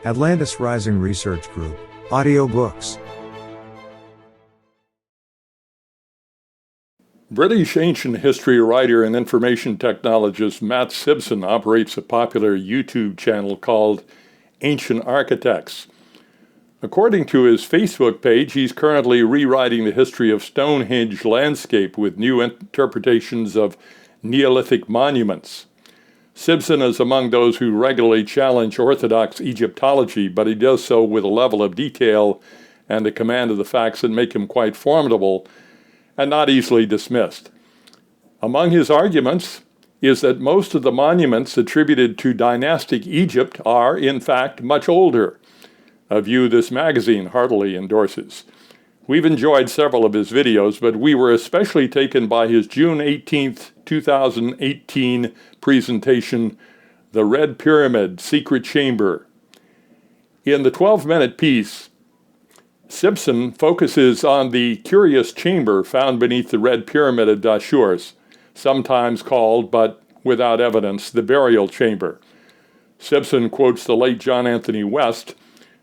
Atlantis Rising Research Group, audiobooks. British ancient history writer and information technologist Matt Sibson operates a popular YouTube channel called Ancient Architects. According to his Facebook page, he's currently rewriting the history of Stonehenge landscape with new interpretations of Neolithic monuments. Sibson is among those who regularly challenge orthodox Egyptology, but he does so with a level of detail and a command of the facts that make him quite formidable and not easily dismissed. Among his arguments is that most of the monuments attributed to dynastic Egypt are, in fact, much older, a view this magazine heartily endorses. We've enjoyed several of his videos, but we were especially taken by his June 18th, 2018 presentation, The Red Pyramid, Secret Chamber. In the 12-minute piece, Sibson focuses on the curious chamber found beneath the Red Pyramid of Dahshur, sometimes called, but without evidence, the burial chamber. Sibson quotes the late John Anthony West,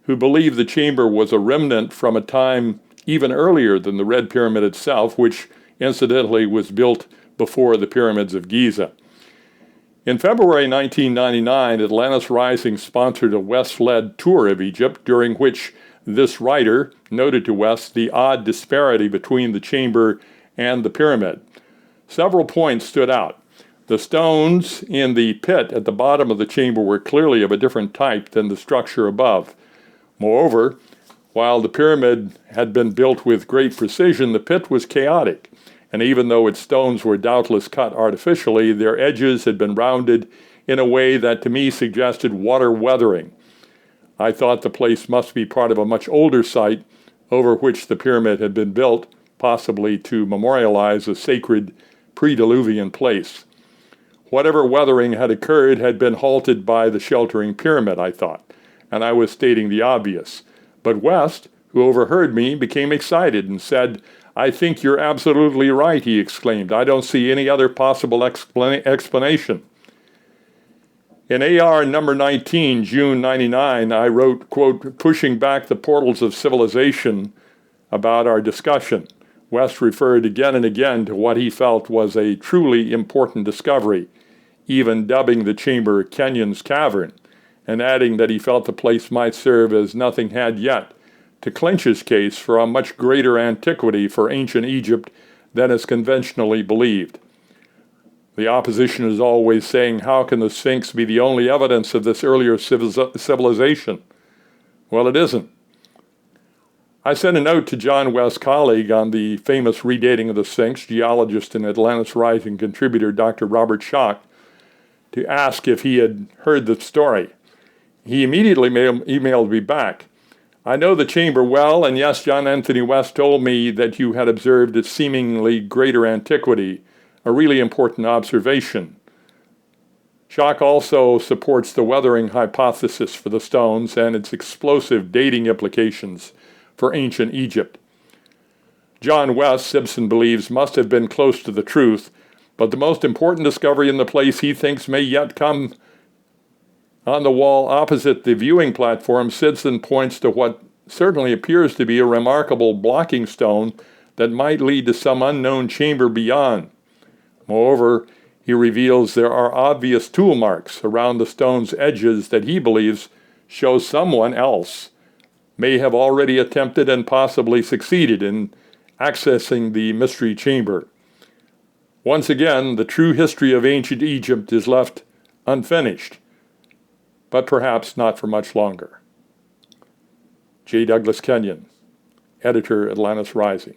who believed the chamber was a remnant from a time even earlier than the Red Pyramid itself, which incidentally was built before the pyramids of Giza. In February 1999, Atlantis Rising sponsored a West-led tour of Egypt, during which this writer noted to West the odd disparity between the chamber and the pyramid. Several points stood out. The stones in the pit at the bottom of the chamber were clearly of a different type than the structure above. Moreover, while the pyramid had been built with great precision, the pit was chaotic, and even though its stones were doubtless cut artificially, their edges had been rounded in a way that to me suggested water weathering. I thought the place must be part of a much older site over which the pyramid had been built, possibly to memorialize a sacred prediluvian place. Whatever weathering had occurred had been halted by the sheltering pyramid, I thought, and I was stating the obvious. But West, who overheard me, became excited and said, "I think you're absolutely right," he exclaimed. "I don't see any other possible explanation." In AR number 19, June 99, I wrote, quote, "pushing back the portals of civilization" about our discussion. West referred again and again to what he felt was a truly important discovery, even dubbing the chamber Kenyon's Cavern, and adding that he felt the place might serve as nothing had yet to clinch his case for a much greater antiquity for ancient Egypt than is conventionally believed. The opposition is always saying, how can the Sphinx be the only evidence of this earlier civilization? Well, it isn't. I sent a note to John West's colleague on the famous redating of the Sphinx, geologist and Atlantis Rising contributor Dr. Robert Schock, to ask if he had heard the story. He immediately emailed me back. "I know the chamber well, and yes, John Anthony West told me that you had observed its seemingly greater antiquity, a really important observation." Schock also supports the weathering hypothesis for the stones and its explosive dating implications for ancient Egypt. John West, Sibson believes, must have been close to the truth, but the most important discovery in the place he thinks may yet come. On the wall opposite the viewing platform, Sibson points to what certainly appears to be a remarkable blocking stone that might lead to some unknown chamber beyond. Moreover, he reveals there are obvious tool marks around the stone's edges that he believes show someone else may have already attempted and possibly succeeded in accessing the mystery chamber. Once again, the true history of ancient Egypt is left unfinished, but perhaps not for much longer. J. Douglas Kenyon, editor, Atlantis Rising.